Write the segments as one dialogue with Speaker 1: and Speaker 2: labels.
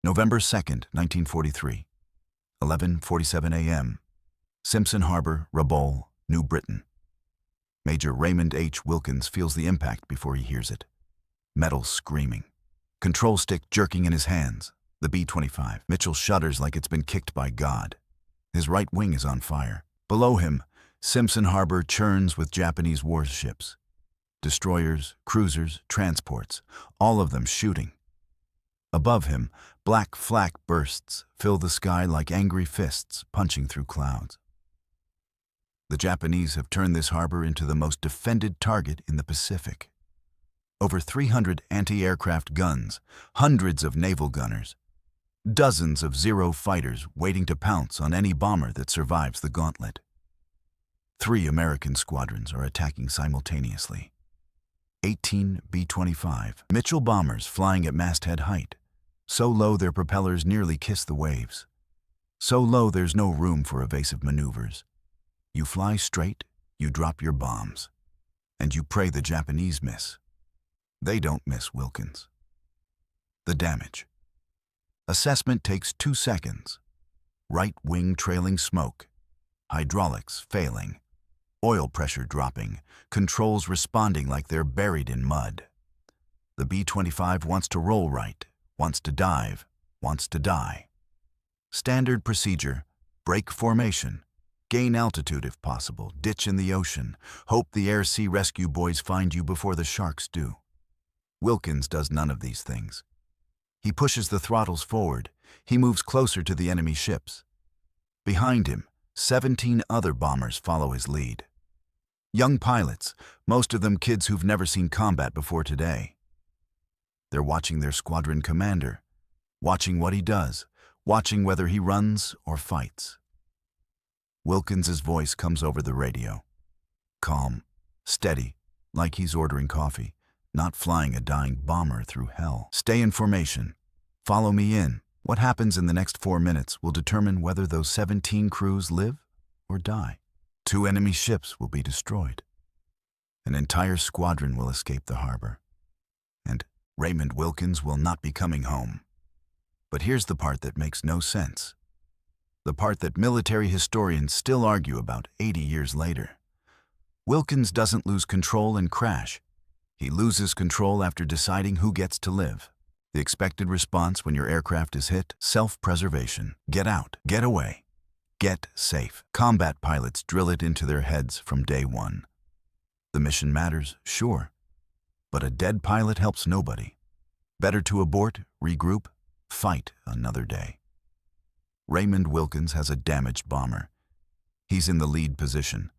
Speaker 1: November 2nd, 1943, 11:47 a.m. Simpson Harbor, Rabaul, New Britain. Major Raymond H. Wilkins feels the impact before he hears it. Metal screaming. Control stick jerking in his hands. The B-25. Mitchell shudders like it's been kicked by God. His right wing is on fire. Below him, Simpson Harbor churns with Japanese warships. Destroyers, cruisers, transports, all of them shooting. Above him, black flak bursts fill the sky like angry fists punching through clouds. The Japanese have turned this harbor into the most defended target in the Pacific. Over 300 anti-aircraft guns, hundreds of naval gunners, dozens of Zero fighters waiting to pounce on any bomber that survives the gauntlet. 3 American squadrons are attacking simultaneously. 18 B-25 Mitchell bombers flying at masthead height, so low their propellers nearly kiss the waves. So low there's no room for evasive maneuvers. You fly straight, you drop your bombs, and you pray the Japanese miss. They don't miss Wilkins. The damage. Assessment takes 2 seconds. Right wing trailing smoke, hydraulics failing, oil pressure dropping, controls responding like they're buried in mud. The B-25 wants to roll right, wants to dive, wants to die. Standard procedure, break formation, gain altitude if possible, ditch in the ocean, hope the air-sea rescue boys find you before the sharks do. Wilkins does none of these things. He pushes the throttles forward. He moves closer to the enemy ships. Behind him, 17 other bombers follow his lead. Young pilots, most of them kids who've never seen combat before today. They're watching their squadron commander, watching what he does, watching whether he runs or fights. Wilkins's voice comes over the radio. Calm, steady, like he's ordering coffee, not flying a dying bomber through hell. Stay in formation. Follow me in. What happens in the next 4 minutes will determine whether those 17 crews live or die. 2 enemy ships will be destroyed. An entire squadron will escape the harbor. And Raymond Wilkins will not be coming home. But here's the part that makes no sense. The part that military historians still argue about 80 years later. Wilkins doesn't lose control and crash. He loses control after deciding who gets to live. The expected response when your aircraft is hit: self-preservation. Get out, get away, get safe. Combat pilots drill it into their heads from day one. The mission matters, sure, but a dead pilot helps nobody. Better to abort, regroup, fight another day. Raymond Wilkins has a damaged bomber. He's in the lead position,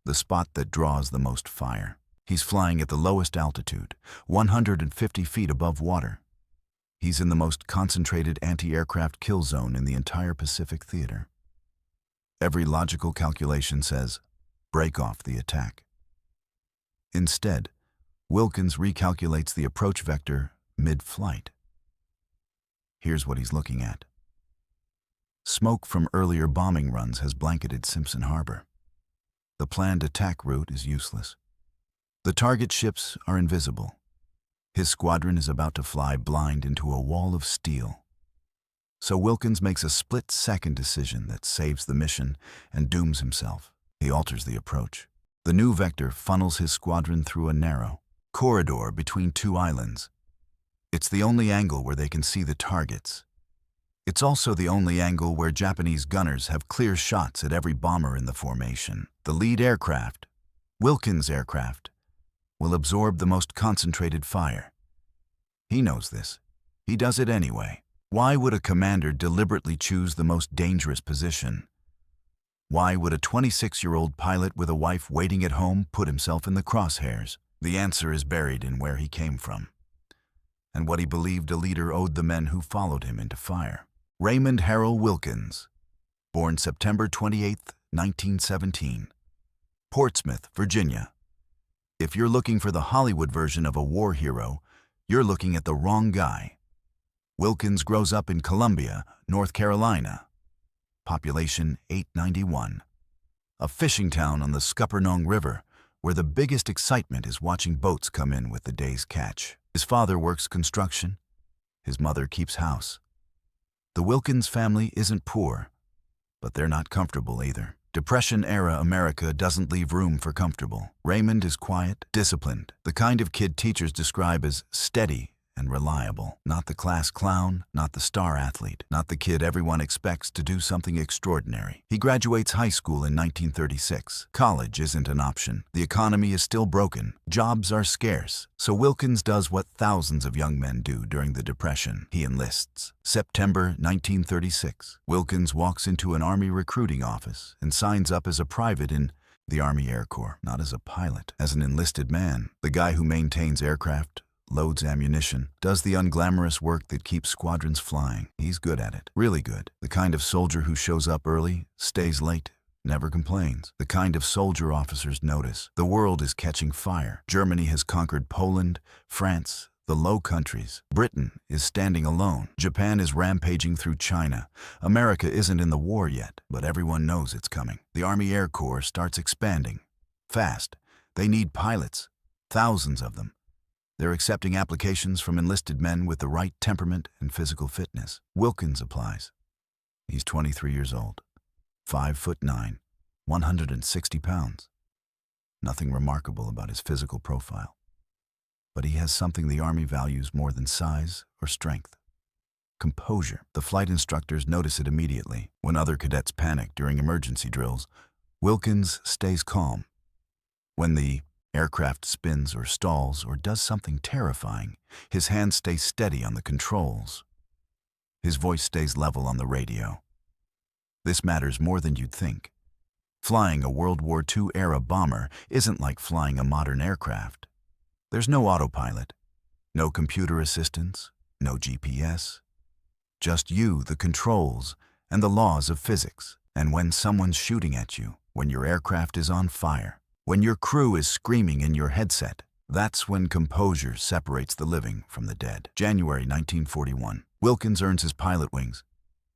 Speaker 1: the spot that draws the most fire. He's flying at the lowest altitude, 150 feet above water. He's in the most concentrated anti-aircraft kill zone in the entire Pacific theater. Every logical calculation says, break off the attack. Instead, Wilkins recalculates the approach vector mid-flight. Here's what he's looking at. Smoke from earlier bombing runs has blanketed Simpson Harbor. The planned attack route is useless. The target ships are invisible. His squadron is about to fly blind into a wall of steel. So Wilkins makes a split-second decision that saves the mission and dooms himself. He alters the approach. The new vector funnels his squadron through a narrow corridor between 2 islands. It's the only angle where they can see the targets. It's also the only angle where Japanese gunners have clear shots at every bomber in the formation. The lead aircraft, Wilkins' aircraft, will absorb the most concentrated fire. He knows this. He does it anyway. Why would a commander deliberately choose the most dangerous position? Why would a 26-year-old pilot with a wife waiting at home put himself in the crosshairs? The answer is buried in where he came from, and what he believed a leader owed the men who followed him into fire. Raymond Harold Wilkins, born September 28, 1917, Portsmouth, Virginia. If you're looking for the Hollywood version of a war hero, you're looking at the wrong guy. Wilkins grows up in Columbia, North Carolina. Population 891. A fishing town on the Scuppernong River, where the biggest excitement is watching boats come in with the day's catch. His father works construction. His mother keeps house. The Wilkins family isn't poor, but they're not comfortable either. Depression-era America doesn't leave room for comfortable. Raymond is quiet, disciplined, the kind of kid teachers describe as steady and reliable. Not the class clown, not the star athlete, not the kid everyone expects to do something extraordinary. He graduates high school in 1936. College isn't an option. The economy is still broken. Jobs are scarce. So Wilkins does what thousands of young men do during the Depression. He enlists. September 1936. Wilkins walks into an Army recruiting office and signs up as a private in the Army Air Corps, not as a pilot, as an enlisted man. The guy who maintains aircraft, loads ammunition, does the unglamorous work that keeps squadrons flying. He's good at it, really good. The kind of soldier who shows up early, stays late, never complains. The kind of soldier officers notice. The world is catching fire. Germany has conquered Poland, France, the Low Countries. Britain is standing alone. Japan is rampaging through China. America isn't in the war yet, but everyone knows it's coming. The Army Air Corps starts expanding. Fast. They need pilots. Thousands of them. They're accepting applications from enlisted men with the right temperament and physical fitness. Wilkins applies. He's 23 years old, 5'9", 160 pounds. Nothing remarkable about his physical profile. But he has something the Army values more than size or strength. Composure. The flight instructors notice it immediately. When other cadets panic during emergency drills, Wilkins stays calm. When the aircraft spins or stalls or does something terrifying, his hand stays steady on the controls. His voice stays level on the radio. This matters more than you'd think. Flying a World War II-era bomber isn't like flying a modern aircraft. There's no autopilot, no computer assistance, no GPS. Just you, the controls, and the laws of physics. And when someone's shooting at you, when your aircraft is on fire, when your crew is screaming in your headset, that's when composure separates the living from the dead. January 1941. Wilkins earns his pilot wings,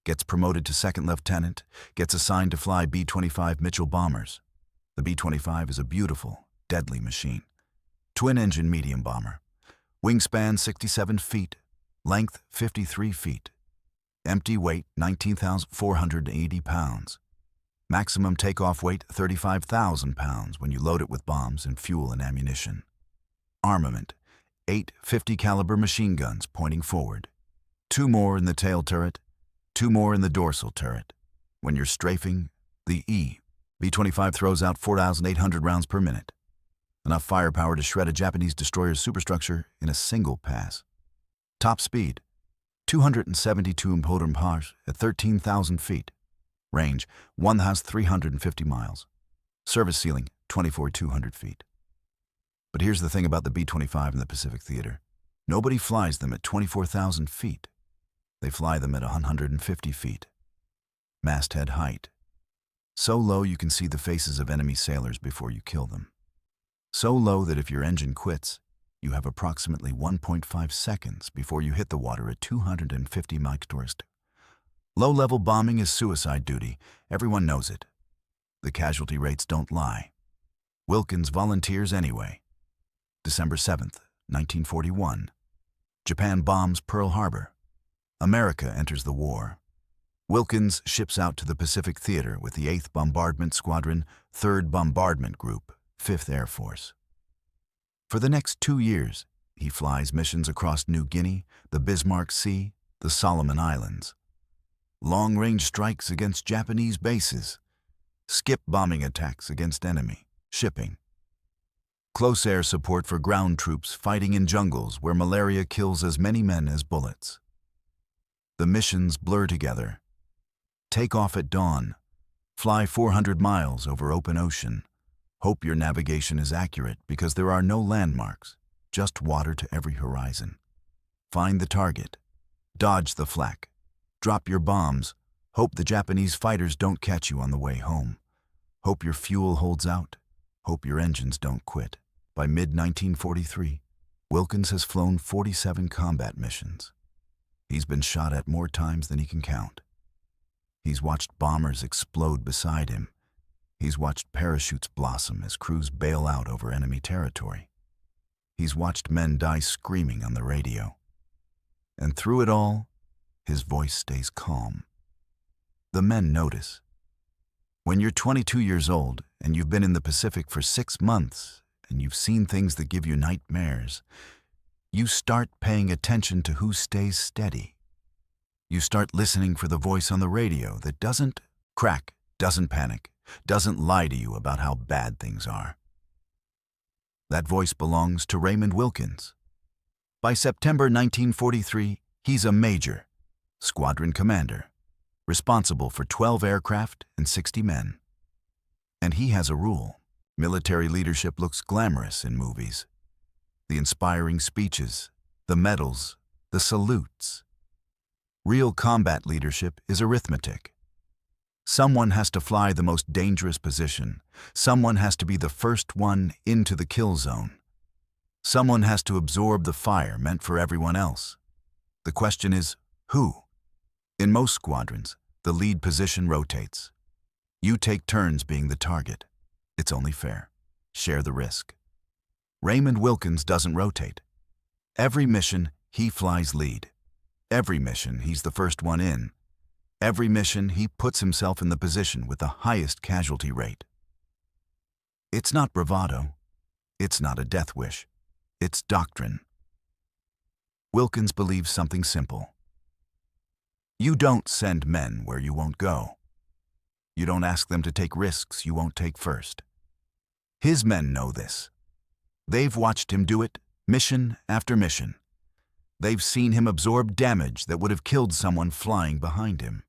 Speaker 1: gets promoted to second lieutenant, gets assigned to fly B-25 Mitchell bombers. The B-25 is a beautiful, deadly machine. Twin-engine medium bomber. Wingspan 67 feet, length 53 feet. Empty weight 19,480 pounds. Maximum takeoff weight 35,000 pounds when you load it with bombs and fuel and ammunition. Armament: 8 .50 caliber machine guns pointing forward. 2 more in the tail turret, 2 more in the dorsal turret. When you're strafing, the B-25 throws out 4,800 rounds per minute. Enough firepower to shred a Japanese destroyer's superstructure in a single pass. Top speed: 272 mph at 13,000 feet. Range: 1,350 miles. Service ceiling: 24,200 feet. But here's the thing about the B-25 in the Pacific Theater. Nobody flies them at 24,000 feet. They fly them at 150 feet. Masthead height. So low you can see the faces of enemy sailors before you kill them. So low that if your engine quits, you have approximately 1.5 seconds before you hit the water at 250 mph. Low-level bombing is suicide duty. Everyone knows it. The casualty rates don't lie. Wilkins volunteers anyway. December 7th, 1941. Japan bombs Pearl Harbor. America enters the war. Wilkins ships out to the Pacific Theater with the 8th Bombardment Squadron, 3rd Bombardment Group, 5th Air Force. For the next 2 years, he flies missions across New Guinea, the Bismarck Sea, the Solomon Islands. Long-range strikes against Japanese bases. Skip bombing attacks against enemy shipping. Close air support for ground troops fighting in jungles where malaria kills as many men as bullets. The missions blur together. Take off at dawn. Fly 400 miles over open ocean. Hope your navigation is accurate because there are no landmarks, just water to every horizon. Find the target. Dodge the flak. Drop your bombs. Hope the Japanese fighters don't catch you on the way home. Hope your fuel holds out. Hope your engines don't quit. By mid-1943, Wilkins has flown 47 combat missions. He's been shot at more times than he can count. He's watched bombers explode beside him. He's watched parachutes blossom as crews bail out over enemy territory. He's watched men die screaming on the radio. And through it all, His voice stays calm. The men notice. When you're 22 years old and you've been in the Pacific for 6 months and you've seen things that give you nightmares, you start paying attention to who stays steady. You start listening for the voice on the radio that doesn't crack, doesn't panic, doesn't lie to you about how bad things are. That voice belongs to Raymond Wilkins. By September 1943, he's a major, squadron commander, responsible for 12 aircraft and 60 men. And he has a rule. Military leadership looks glamorous in movies. The inspiring speeches, the medals, the salutes. Real combat leadership is arithmetic. Someone has to fly the most dangerous position. Someone has to be the first one into the kill zone. Someone has to absorb the fire meant for everyone else. The question is, who? In most squadrons, the lead position rotates. You take turns being the target. It's only fair. Share the risk. Raymond Wilkins doesn't rotate. Every mission, he flies lead. Every mission, he's the first one in. Every mission, he puts himself in the position with the highest casualty rate. It's not bravado. It's not a death wish. It's doctrine. Wilkins believes something simple. You don't send men where you won't go. You don't ask them to take risks you won't take first. His men know this. They've watched him do it, mission after mission. They've seen him absorb damage that would have killed someone flying behind him.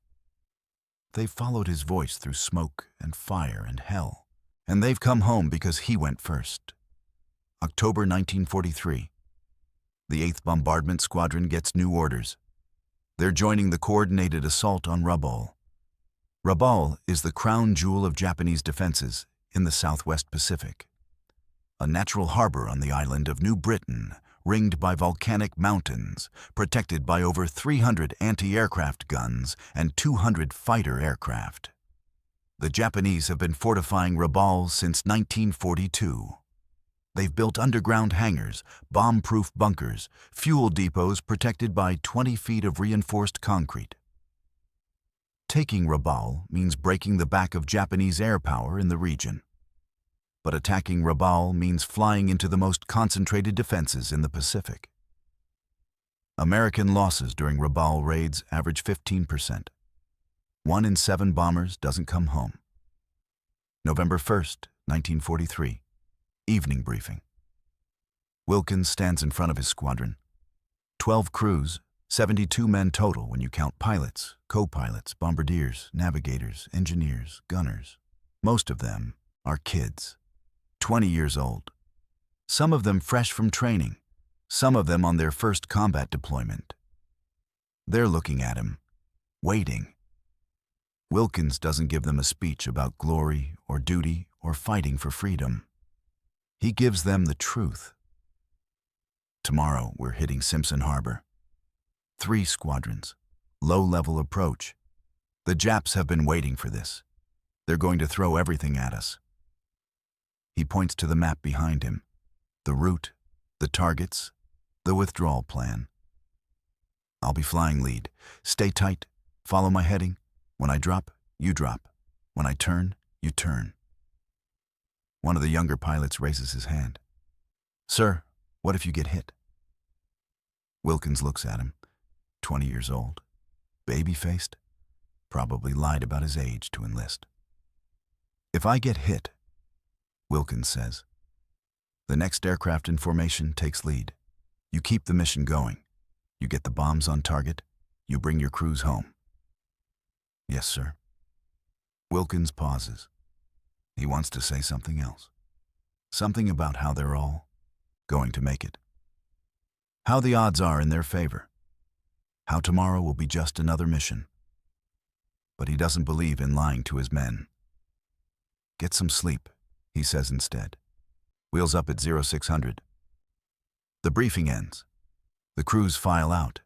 Speaker 1: They've followed his voice through smoke and fire and hell, and they've come home because he went first. October 1943. The 8th Bombardment Squadron gets new orders. They're joining the coordinated assault on Rabaul. Rabaul is the crown jewel of Japanese defenses in the Southwest Pacific. A natural harbor on the island of New Britain, ringed by volcanic mountains, protected by over 300 anti-aircraft guns and 200 fighter aircraft. The Japanese have been fortifying Rabaul since 1942. They've built underground hangars, bomb-proof bunkers, fuel depots protected by 20 feet of reinforced concrete. Taking Rabaul means breaking the back of Japanese air power in the region. But attacking Rabaul means flying into the most concentrated defenses in the Pacific. American losses during Rabaul raids average 15%. 1 in 7 bombers doesn't come home. November 1st, 1943. Evening briefing. Wilkins stands in front of his squadron. 12 crews, 72 men total when you count pilots, co-pilots, bombardiers, navigators, engineers, gunners. Most of them are kids, 20 years old. Some of them fresh from training, some of them on their first combat deployment. They're looking at him, waiting. Wilkins doesn't give them a speech about glory or duty or fighting for freedom. He gives them the truth. Tomorrow we're hitting Simpson Harbor. 3 squadrons, low-level approach. The Japs have been waiting for this. They're going to throw everything at us. He points to the map behind him, the route, the targets, the withdrawal plan. I'll be flying lead. Stay tight, follow my heading. When I drop, you drop. When I turn, you turn. One of the younger pilots raises his hand. Sir, what if you get hit? Wilkins looks at him, 20 years old, baby-faced, probably lied about his age to enlist. If I get hit, Wilkins says, the next aircraft in formation takes lead. You keep the mission going. You get the bombs on target. You bring your crews home. Yes, sir. Wilkins pauses. He wants to say something else. Something about how they're all going to make it. How the odds are in their favor. How tomorrow will be just another mission. But he doesn't believe in lying to his men. Get some sleep, he says instead. Wheels up at 0600. The briefing ends. The crews file out.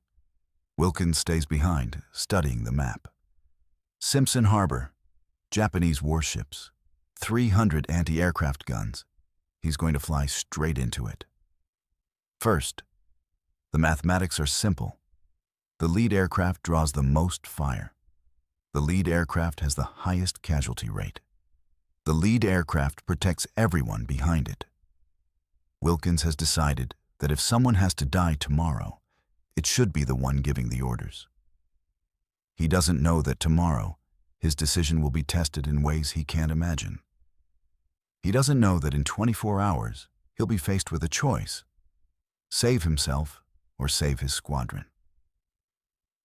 Speaker 1: Wilkins stays behind, studying the map. Simpson Harbor, Japanese warships, 300 anti-aircraft guns. He's going to fly straight into it. First, the mathematics are simple. The lead aircraft draws the most fire. The lead aircraft has the highest casualty rate. The lead aircraft protects everyone behind it. Wilkins has decided that if someone has to die tomorrow, it should be the one giving the orders. He doesn't know that tomorrow, his decision will be tested in ways he can't imagine. He doesn't know that in 24 hours, he'll be faced with a choice: save himself or save his squadron.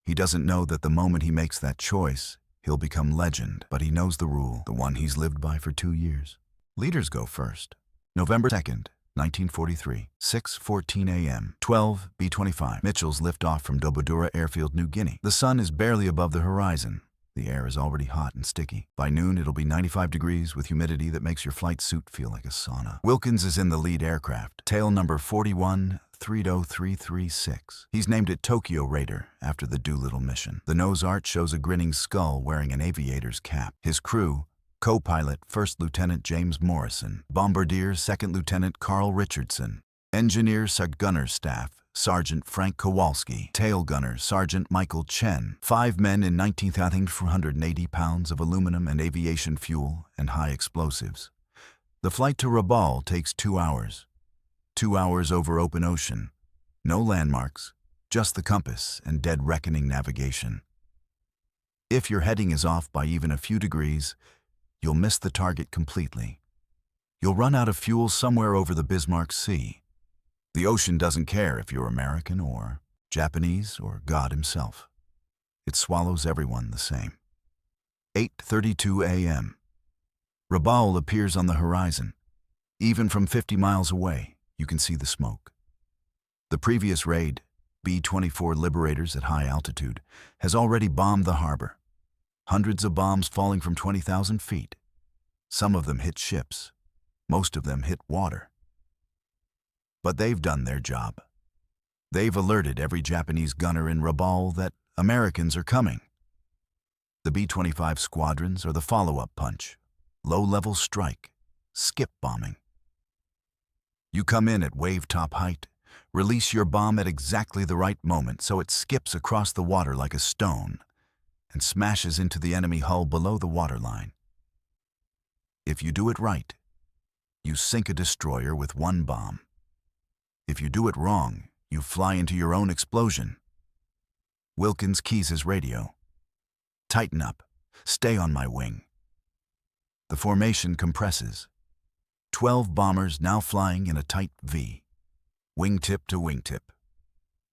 Speaker 1: He doesn't know that the moment he makes that choice, he'll become legend, but he knows the rule, the one he's lived by for 2 years. Leaders go first. November 2nd, 1943, 6:14 a.m., 12 B-25. Mitchells lift off from Dobodura Airfield, New Guinea. The sun is barely above the horizon. The air is already hot and sticky. By noon, it'll be 95 degrees with humidity that makes your flight suit feel like a sauna. Wilkins is in the lead aircraft, tail number 4130336. He's named it Tokyo Raider after the Doolittle mission. The nose art shows a grinning skull wearing an aviator's cap. His crew: co-pilot First Lieutenant James Morrison, bombardier Second Lieutenant Carl Richardson, engineer gunner staff Sergeant Frank Kowalski, tail gunner Sergeant Michael Chen. 5 men in 19,480 pounds of aluminum and aviation fuel and high explosives. The flight to Rabaul takes 2 hours. 2 hours over open ocean. No landmarks, just the compass and dead reckoning navigation. If your heading is off by even a few degrees, you'll miss the target completely. You'll run out of fuel somewhere over the Bismarck Sea. The ocean doesn't care if you're American or Japanese or God himself. It swallows everyone the same. 8:32 a.m. Rabaul appears on the horizon. Even from 50 miles away, you can see the smoke. The previous raid, B-24 Liberators at high altitude, has already bombed the harbor. Hundreds of bombs falling from 20,000 feet. Some of them hit ships. Most of them hit water. But they've done their job. They've alerted every Japanese gunner in Rabaul that Americans are coming. The B-25 squadrons are the follow-up punch, low-level strike, skip bombing. You come in at wave-top height, release your bomb at exactly the right moment so it skips across the water like a stone and smashes into the enemy hull below the waterline. If you do it right, you sink a destroyer with 1 bomb. If you do it wrong, you fly into your own explosion. Wilkins keys his radio. Tighten up. Stay on my wing. The formation compresses. 12 bombers now flying in a tight V. Wingtip to wingtip.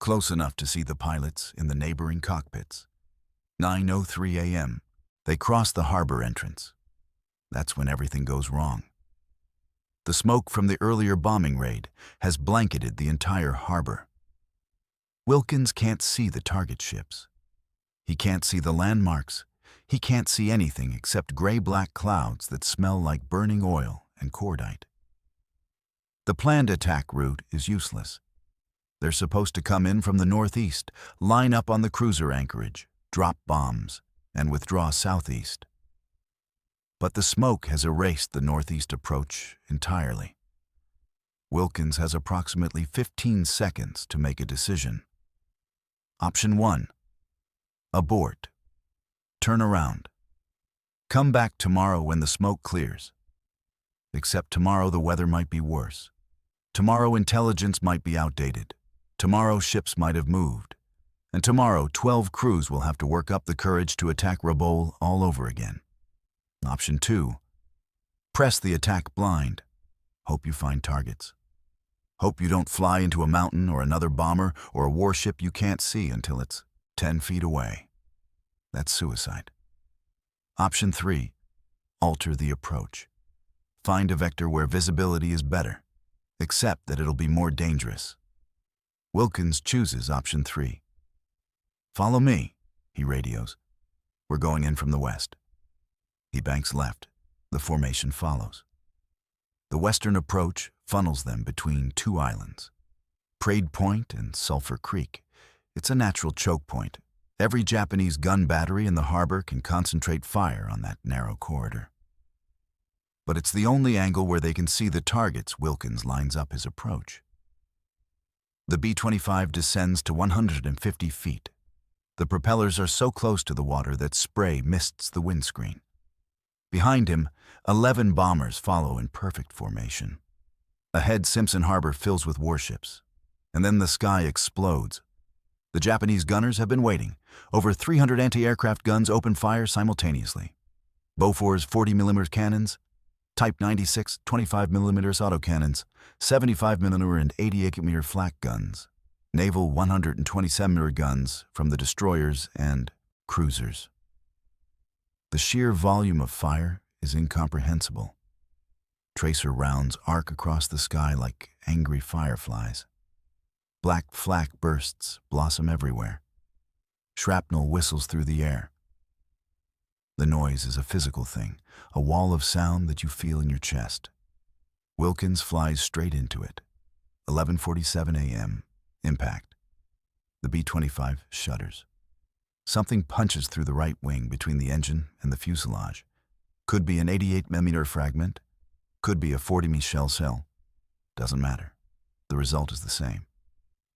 Speaker 1: Close enough to see the pilots in the neighboring cockpits. 9:03 a.m. They cross the harbor entrance. That's when everything goes wrong. The smoke from the earlier bombing raid has blanketed the entire harbor. Wilkins can't see the target ships. He can't see the landmarks. He can't see anything except gray-black clouds that smell like burning oil and cordite. The planned attack route is useless. They're supposed to come in from the northeast, line up on the cruiser anchorage, drop bombs, and withdraw southeast. But the smoke has erased the northeast approach entirely. Wilkins has approximately 15 seconds to make a decision. Option 1. Abort. Turn around. Come back tomorrow when the smoke clears. Except tomorrow the weather might be worse. Tomorrow intelligence might be outdated. Tomorrow ships might have moved. And tomorrow 12 crews will have to work up the courage to attack Rabaul all over again. Option 2. Press the attack blind. Hope you find targets. Hope you don't fly into a mountain or another bomber or a warship you can't see until it's 10 feet away. That's suicide. Option 3. Alter the approach. Find a vector where visibility is better, except that it'll be more dangerous. Wilkins chooses option 3. Follow me, he radios. We're going in from the west. He banks left. The formation follows. The western approach funnels them between 2 islands, Prade Point and Sulphur Creek. It's a natural choke point. Every Japanese gun battery in the harbor can concentrate fire on that narrow corridor. But it's the only angle where they can see the targets Wilkins lines up his approach. The B-25 descends to 150 feet. The propellers are so close to the water that spray mists the windscreen. Behind him, 11 bombers follow in perfect formation. Ahead, Simpson Harbor fills with warships. And then the sky explodes. The Japanese gunners have been waiting. Over 300 anti-aircraft guns open fire simultaneously. Bofors 40mm cannons, Type 96 25mm autocannons, 75mm and 88mm flak guns, naval 127mm guns from the destroyers and cruisers. The sheer volume of fire is incomprehensible. Tracer rounds arc across the sky like angry fireflies. Black flak bursts blossom everywhere. Shrapnel whistles through the air. The noise is a physical thing, a wall of sound that you feel in your chest. Wilkins flies straight into it. 11:47 a.m. Impact. The B-25 shudders. Something punches through the right wing between the engine and the fuselage. Could be an 88mm fragment, could be a 40mm shell cell. Doesn't matter. The result is the same.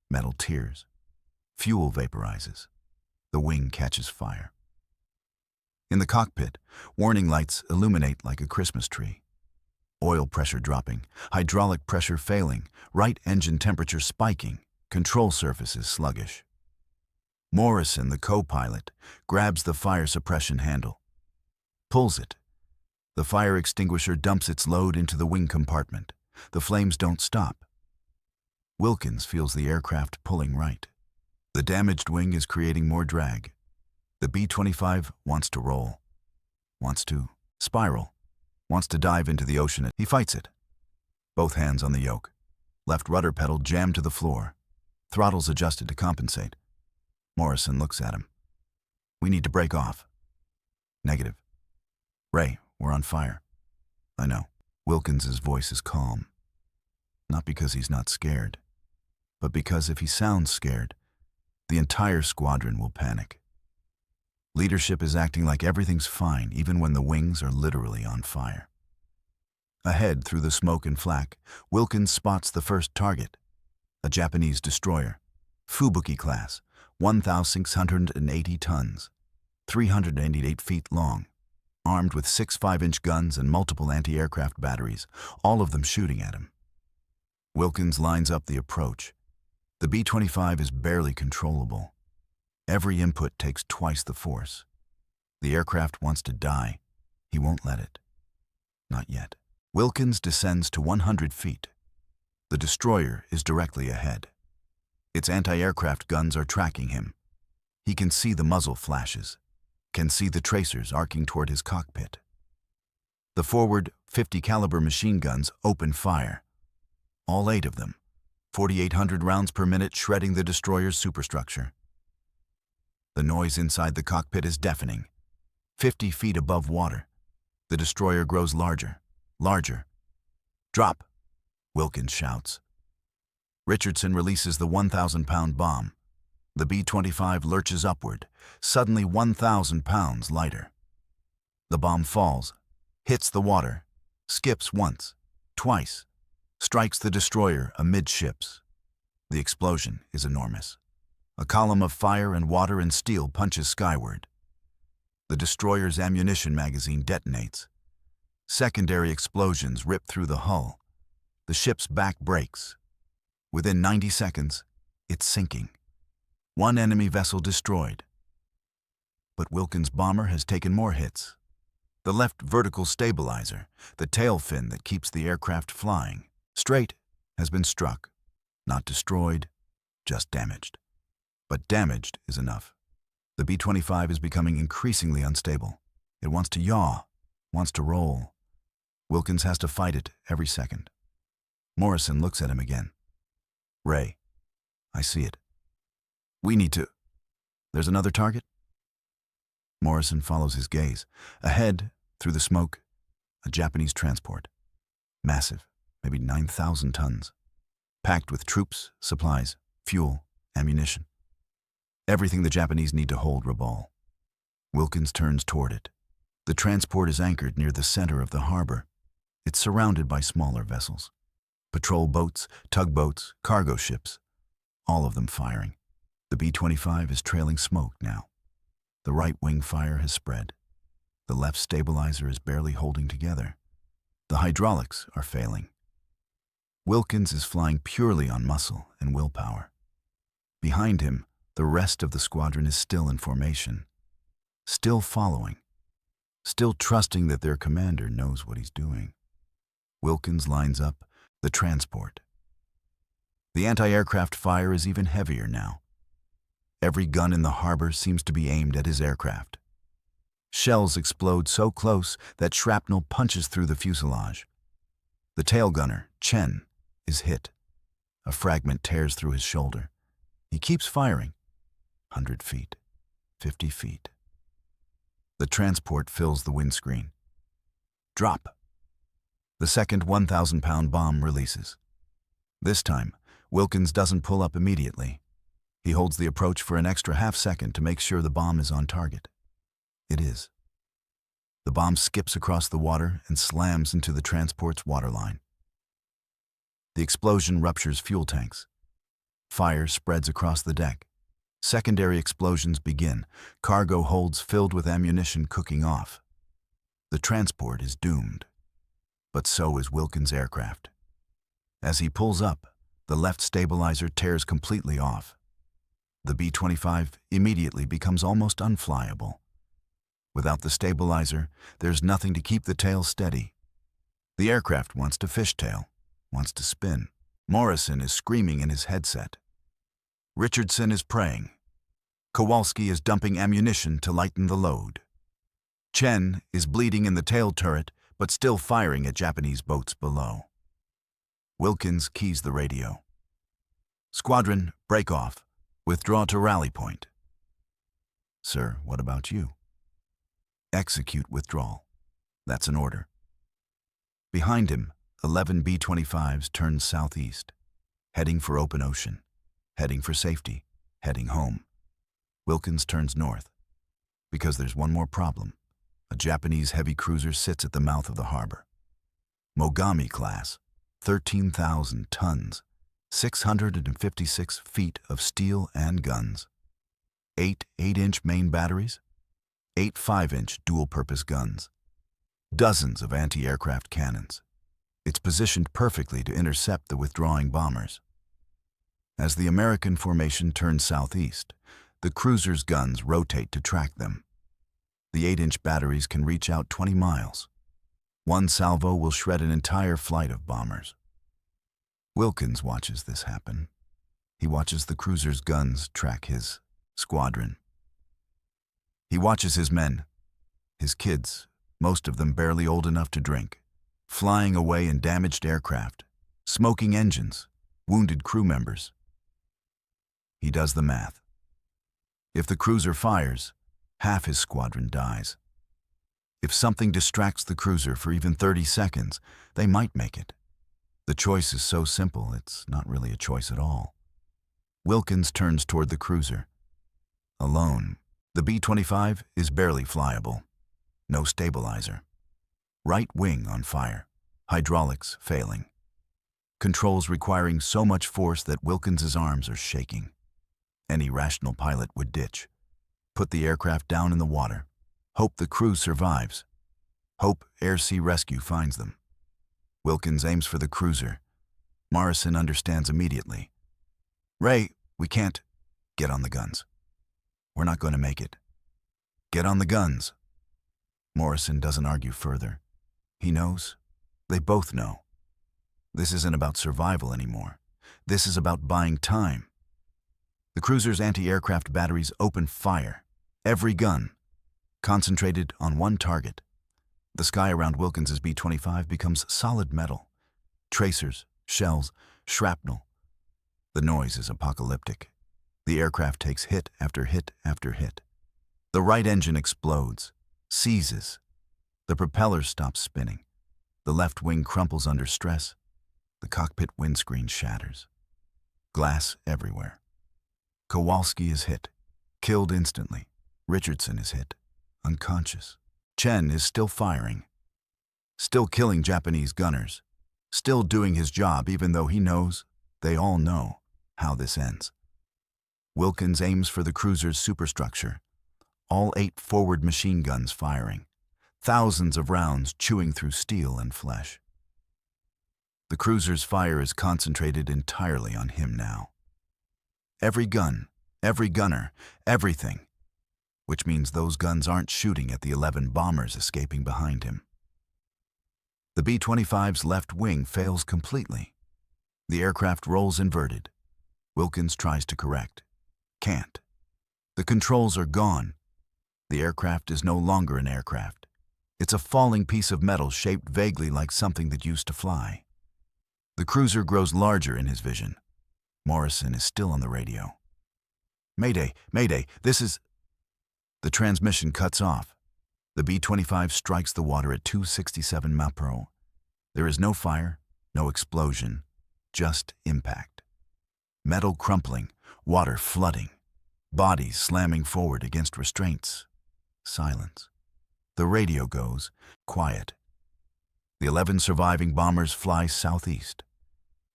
Speaker 1: Metal tears. Fuel vaporizes. The wing catches fire. In the cockpit, warning lights illuminate like a Christmas tree. Oil pressure dropping, hydraulic pressure failing, right engine temperature spiking, control surfaces sluggish. Morrison, the co-pilot, grabs the fire suppression handle. Pulls it. The fire extinguisher dumps its load into the wing compartment. The flames don't stop. Wilkins feels the aircraft pulling right. The damaged wing is creating more drag. The B-25 wants to roll, wants to spiral, wants to dive into the ocean. He fights it. Both hands on the yoke. Left rudder pedal jammed to the floor. Throttles adjusted to compensate. Morrison looks at him. We need to break off. Negative. Ray, we're on fire. I know. Wilkins's voice is calm. Not because he's not scared, but because if he sounds scared, the entire squadron will panic. Leadership is acting like everything's fine, even when the wings are literally on fire. Ahead, through the smoke and flak, Wilkins spots the first target, a Japanese destroyer, Fubuki class, 1,680 tons, 388 feet long, armed with 6 5-inch guns and multiple anti-aircraft batteries, all of them shooting at him. Wilkins lines up the approach. The B-25 is barely controllable. Every input takes twice the force. The aircraft wants to die. He won't let it. Not yet. Wilkins descends to 100 feet. The destroyer is directly ahead. Its anti-aircraft guns are tracking him. He can see the muzzle flashes, can see the tracers arcing toward his cockpit. The forward 50 caliber machine guns open fire. All 8 of them, 4,800 rounds per minute shredding the destroyer's superstructure. The noise inside the cockpit is deafening. 50 feet above water, the destroyer grows larger, larger. Drop, Wilkins shouts. Richardson releases the 1,000-pound bomb. The B-25 lurches upward, suddenly 1,000 pounds lighter. The bomb falls, hits the water, skips once, twice, strikes the destroyer amidships. The explosion is enormous. A column of fire and water and steel punches skyward. The destroyer's ammunition magazine detonates. Secondary explosions rip through the hull. The ship's back breaks. Within 90 seconds, it's sinking. 1 enemy vessel destroyed. But Wilkins' bomber has taken more hits. The left vertical stabilizer, the tail fin that keeps the aircraft flying, straight, has been struck. Not destroyed, just damaged. But damaged is enough. The B-25 is becoming increasingly unstable. It wants to yaw, wants to roll. Wilkins has to fight it every second. Morrison looks at him again. Ray, I see it. We need to... There's another target? Morrison follows his gaze. Ahead, through the smoke, a Japanese transport. Massive, maybe 9,000 tons. Packed with troops, supplies, fuel, ammunition. Everything the Japanese need to hold Rabaul. Wilkins turns toward it. The transport is anchored near the center of the harbor. It's surrounded by smaller vessels. Patrol boats, tugboats, cargo ships. All of them firing. The B-25 is trailing smoke now. The right wing fire has spread. The left stabilizer is barely holding together. The hydraulics are failing. Wilkins is flying purely on muscle and willpower. Behind him, the rest of the squadron is still in formation, still following, still trusting that their commander knows what he's doing. Wilkins lines up the transport. The anti-aircraft fire is even heavier now. Every gun in the harbor seems to be aimed at his aircraft. Shells explode so close that shrapnel punches through the fuselage. The tail gunner, Chen, is hit. A fragment tears through his shoulder. He keeps firing. 100 feet, 50 feet. The transport fills the windscreen. Drop. The second 1,000-pound bomb releases. This time, Wilkins doesn't pull up immediately. He holds the approach for an extra half-second to make sure the bomb is on target. It is. The bomb skips across the water and slams into the transport's waterline. The explosion ruptures fuel tanks. Fire spreads across the deck. Secondary explosions begin, cargo holds filled with ammunition cooking off. The transport is doomed. But so is Wilkins' aircraft. As he pulls up, the left stabilizer tears completely off. The B-25 immediately becomes almost unflyable. Without the stabilizer, there's nothing to keep the tail steady. The aircraft wants to fishtail, wants to spin. Morrison is screaming in his headset. Richardson is praying. Kowalski is dumping ammunition to lighten the load. Chen is bleeding in the tail turret, but still firing at Japanese boats below. Wilkins keys the radio. Squadron, break off. Withdraw to rally point. Sir, what about you? Execute withdrawal. That's an order. Behind him, 11 B-25s turn southeast, heading for open ocean, heading for safety, heading home. Wilkins turns north, because there's one more problem. A Japanese heavy cruiser sits at the mouth of the harbor. Mogami class, 13,000 tons, 656 feet of steel and guns. 8 8-inch main batteries, 8 5-inch dual-purpose guns, dozens of anti-aircraft cannons. It's positioned perfectly to intercept the withdrawing bombers. As the American formation turns southeast, the cruiser's guns rotate to track them. The 8-inch batteries can reach out 20 miles. One salvo will shred an entire flight of bombers. Wilkins watches this happen. He watches the cruiser's guns track his squadron. He watches his men, his kids, most of them barely old enough to drink, flying away in damaged aircraft, smoking engines, wounded crew members. He does the math. If the cruiser fires, half his squadron dies. If something distracts the cruiser for even 30 seconds, they might make it. The choice is so simple, it's not really a choice at all. Wilkins turns toward the cruiser. Alone, the B-25 is barely flyable. No stabilizer. Right wing on fire. Hydraulics failing. Controls requiring so much force that Wilkins's arms are shaking. Any rational pilot would ditch. Put the aircraft down in the water. Hope the crew survives. Hope air-sea rescue finds them. Wilkins aims for the cruiser. Morrison understands immediately. Ray, we can't. Get on the guns. We're not going to make it. Get on the guns. Morrison doesn't argue further. He knows. They both know. This isn't about survival anymore. This is about buying time. The cruiser's anti-aircraft batteries open fire. Every gun, concentrated on one target. The sky around Wilkins's B-25 becomes solid metal. Tracers, shells, shrapnel. The noise is apocalyptic. The aircraft takes hit after hit after hit. The right engine explodes, seizes. The propeller stops spinning. The left wing crumples under stress. The cockpit windscreen shatters. Glass everywhere. Kowalski is hit, killed instantly. Richardson is hit, unconscious. Chen is still firing, still killing Japanese gunners, still doing his job even though he knows, they all know, how this ends. Wilkins aims for the cruiser's superstructure, all 8 forward machine guns firing, thousands of rounds chewing through steel and flesh. The cruiser's fire is concentrated entirely on him now. Every gun, every gunner, everything, which means those guns aren't shooting at the 11 bombers escaping behind him. The B-25's left wing fails completely. The aircraft rolls inverted. Wilkins tries to correct. Can't. The controls are gone. The aircraft is no longer an aircraft. It's a falling piece of metal shaped vaguely like something that used to fly. The cruiser grows larger in his vision. Morrison is still on the radio. "Mayday, Mayday, this is..." The transmission cuts off. The B-25 strikes the water at 267 mph. There is no fire, no explosion, just impact. Metal crumpling, water flooding, bodies slamming forward against restraints. Silence. The radio goes, quiet. The 11 surviving bombers fly southeast.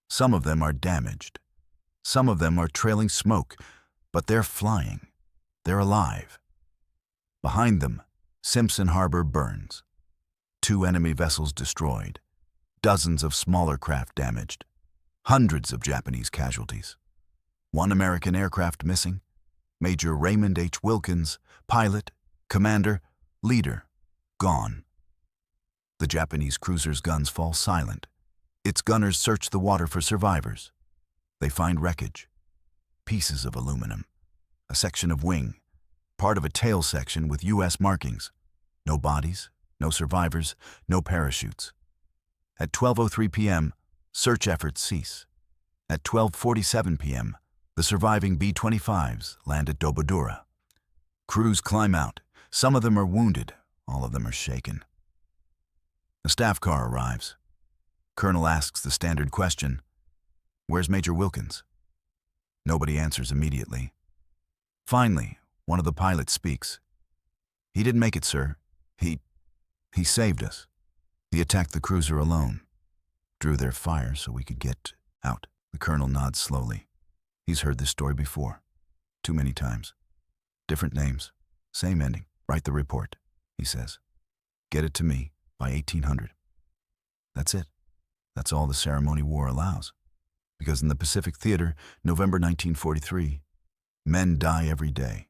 Speaker 1: Some of them are damaged. Some of them are trailing smoke, but they're flying. They're alive. Behind them, Simpson Harbor burns. 2 enemy vessels destroyed. Dozens of smaller craft damaged. Hundreds of Japanese casualties. 1 American aircraft missing. Major Raymond H. Wilkins, pilot, commander, leader, gone. The Japanese cruiser's guns fall silent. Its gunners search the water for survivors. They find wreckage. Pieces of aluminum. A section of wing. Part of a tail section with U.S. markings. No bodies, no survivors, no parachutes. At 12:03 p.m., search efforts cease. At 12:47 p.m., the surviving B-25s land at Dobodura. Crews climb out. Some of them are wounded. All of them are shaken. A staff car arrives. Colonel asks the standard question, "Where's Major Wilkins?" Nobody answers immediately. Finally, one of the pilots speaks. "He didn't make it, sir. He saved us. He attacked the cruiser alone. Drew their fire so we could get out." The colonel nods slowly. He's heard this story before. Too many times. Different names. Same ending. "Write the report," he says. "Get it to me by 1800. That's it. That's all the ceremony war allows. Because in the Pacific Theater, November 1943, men die every day.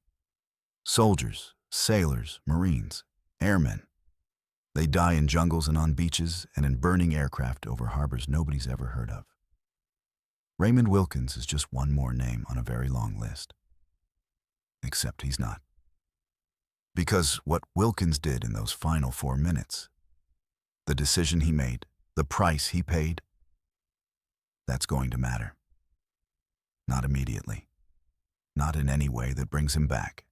Speaker 1: Soldiers, sailors, Marines, airmen. They die in jungles and on beaches and in burning aircraft over harbors nobody's ever heard of. Raymond Wilkins is just one more name on a very long list. Except he's not. Because what Wilkins did in those final 4 minutes, the decision he made, the price he paid, that's going to matter. Not immediately. Not in any way that brings him back.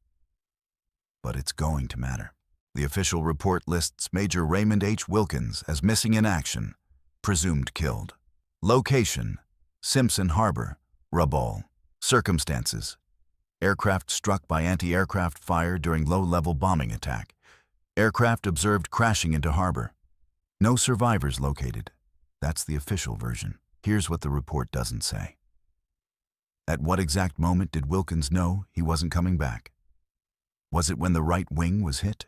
Speaker 1: But it's going to matter. The official report lists Major Raymond H. Wilkins as missing in action, presumed killed. Location: Simpson Harbor, Rabaul. Circumstances: aircraft struck by anti-aircraft fire during low-level bombing attack. Aircraft observed crashing into harbor. No survivors located. That's the official version. Here's what the report doesn't say. At what exact moment did Wilkins know he wasn't coming back? Was it when the right wing was hit?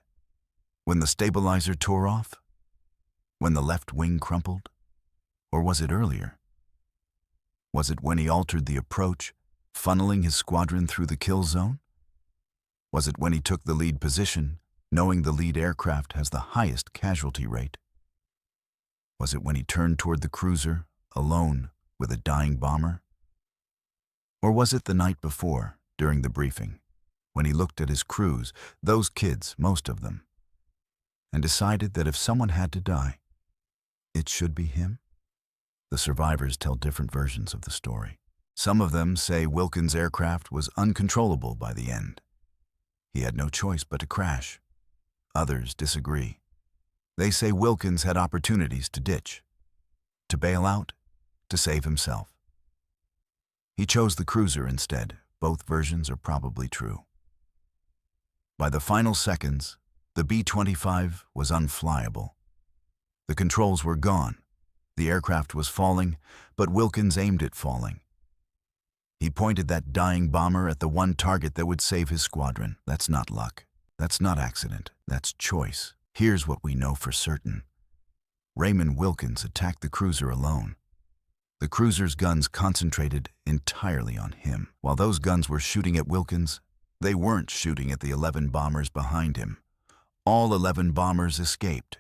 Speaker 1: When the stabilizer tore off? When the left wing crumpled? Or was it earlier? Was it when he altered the approach, funneling his squadron through the kill zone? Was it when he took the lead position, knowing the lead aircraft has the highest casualty rate? Was it when he turned toward the cruiser, alone, with a dying bomber? Or was it the night before, during the briefing, when he looked at his crews, those kids, most of them, and decided that if someone had to die, it should be him? The survivors tell different versions of the story. Some of them say Wilkins' aircraft was uncontrollable by the end. He had no choice but to crash. Others disagree. They say Wilkins had opportunities to ditch, to bail out, to save himself. He chose the cruiser instead. Both versions are probably true. By the final seconds, the B-25 was unflyable. The controls were gone. The aircraft was falling, but Wilkins aimed it falling. He pointed that dying bomber at the one target that would save his squadron. That's not luck. That's not accident. That's choice. Here's what we know for certain. Raymond Wilkins attacked the cruiser alone. The cruiser's guns concentrated entirely on him. While those guns were shooting at Wilkins, they weren't shooting at the 11 bombers behind him. All 11 bombers escaped.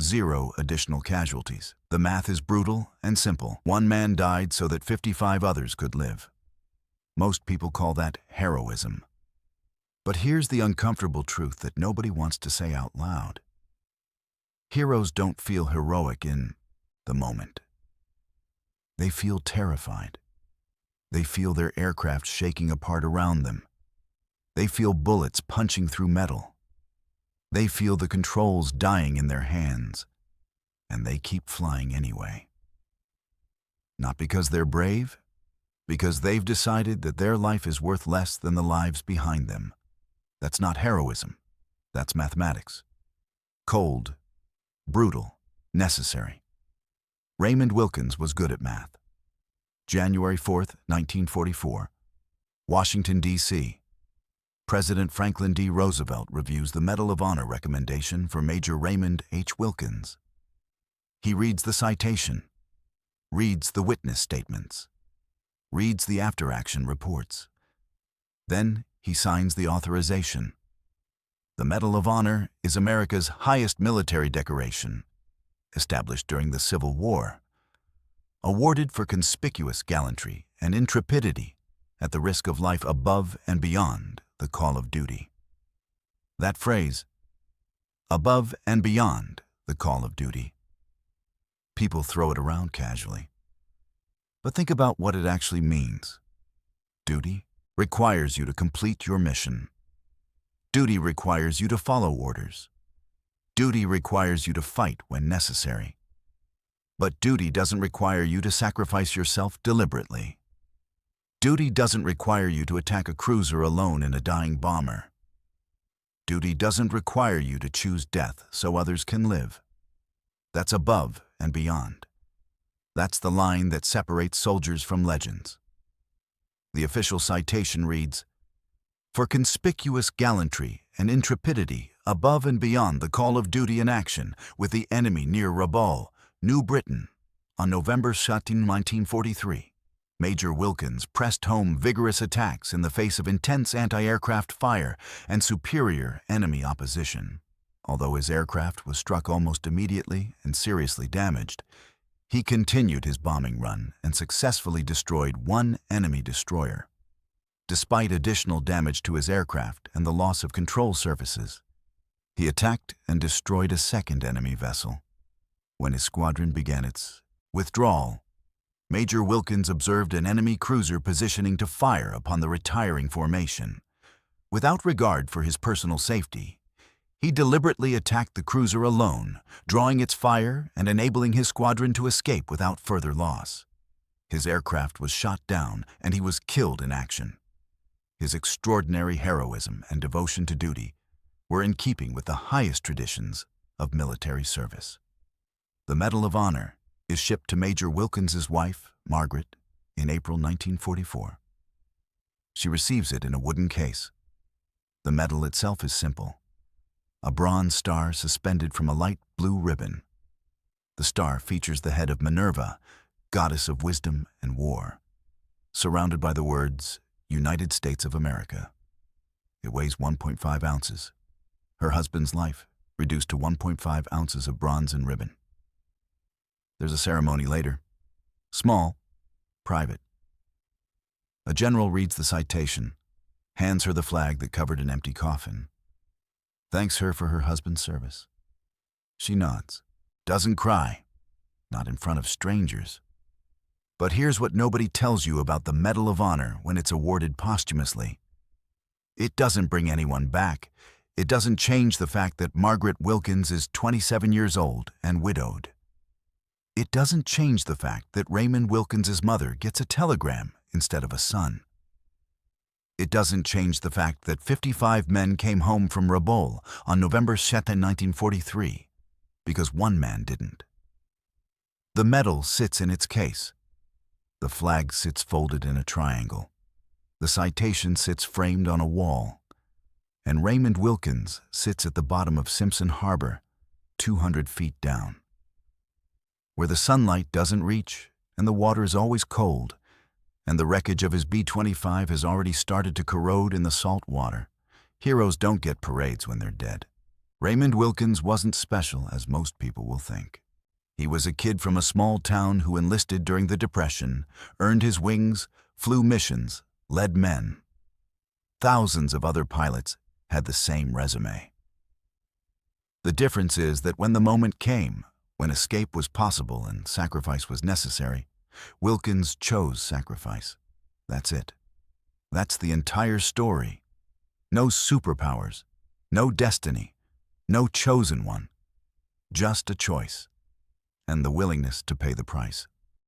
Speaker 1: 0 additional casualties. The math is brutal and simple. One man died so that 55 others could live. Most people call that heroism. But here's the uncomfortable truth that nobody wants to say out loud. Heroes don't feel heroic in the moment. They feel terrified. They feel their aircraft shaking apart around them. They feel bullets punching through metal. They feel the controls dying in their hands. And they keep flying anyway. Not because they're brave, because they've decided that their life is worth less than the lives behind them. That's not heroism. That's mathematics. Cold, brutal, necessary. Raymond Wilkins was good at math. January 4th, 1944. Washington, D.C. President Franklin D. Roosevelt reviews the Medal of Honor recommendation for Major Raymond H. Wilkins. He reads the citation, reads the witness statements, reads the after-action reports. Then he signs the authorization. The Medal of Honor is America's highest military decoration, established during the Civil War, awarded for conspicuous gallantry and intrepidity at the risk of life above and beyond the call of duty. That phrase, above and beyond the call of duty, people throw it around casually. But think about what it actually means. Duty requires you to complete your mission. Duty requires you to follow orders. Duty requires you to fight when necessary. But duty doesn't require you to sacrifice yourself deliberately. Duty doesn't require you to attack a cruiser alone in a dying bomber. Duty doesn't require you to choose death so others can live. That's above and beyond. That's the line that separates soldiers from legends. The official citation reads, "For conspicuous gallantry and intrepidity above and beyond the call of duty in action with the enemy near Rabaul, New Britain, on November 17, 1943, Major Wilkins pressed home vigorous attacks in the face of intense anti-aircraft fire and superior enemy opposition. Although his aircraft was struck almost immediately and seriously damaged, he continued his bombing run and successfully destroyed 1 enemy destroyer. Despite additional damage to his aircraft and the loss of control surfaces, he attacked and destroyed a 2nd enemy vessel. When his squadron began its withdrawal, Major Wilkins observed an enemy cruiser positioning to fire upon the retiring formation. Without regard for his personal safety, he deliberately attacked the cruiser alone, drawing its fire and enabling his squadron to escape without further loss. His aircraft was shot down and he was killed in action. His extraordinary heroism and devotion to duty were in keeping with the highest traditions of military service. The Medal of Honor is shipped to Major Wilkins's wife, Margaret, in April 1944. She receives it in a wooden case. The medal itself is simple, a bronze star suspended from a light blue ribbon. The star features the head of Minerva, goddess of wisdom and war, surrounded by the words, United States of America. It weighs 1.5 ounces. Her husband's life reduced to 1.5 ounces of bronze and ribbon. There's a ceremony later. Small, private. A general reads the citation, hands her the flag that covered an empty coffin, thanks her for her husband's service. She nods, doesn't cry, not in front of strangers. But here's what nobody tells you about the Medal of Honor when it's awarded posthumously. It doesn't bring anyone back. It doesn't change the fact that Margaret Wilkins is 27 years old and widowed. It doesn't change the fact that Raymond Wilkins's mother gets a telegram instead of a son. It doesn't change the fact that 55 men came home from Rabaul on November 2nd, 1943, because 1 man didn't. The medal sits in its case. The flag sits folded in a triangle. The citation sits framed on a wall. And Raymond Wilkins sits at the bottom of Simpson Harbor, 200 feet down. Where the sunlight doesn't reach, and the water is always cold, and the wreckage of his B-25 has already started to corrode in the salt water. Heroes don't get parades when they're dead. Raymond Wilkins wasn't special, as most people will think. He was a kid from a small town who enlisted during the Depression, earned his wings, flew missions, led men. Thousands of other pilots had the same resume. The difference is that when the moment came, when escape was possible and sacrifice was necessary, Wilkins chose sacrifice. That's it. That's the entire story. No superpowers, no destiny, no chosen one. Just a choice, and the willingness to pay the price.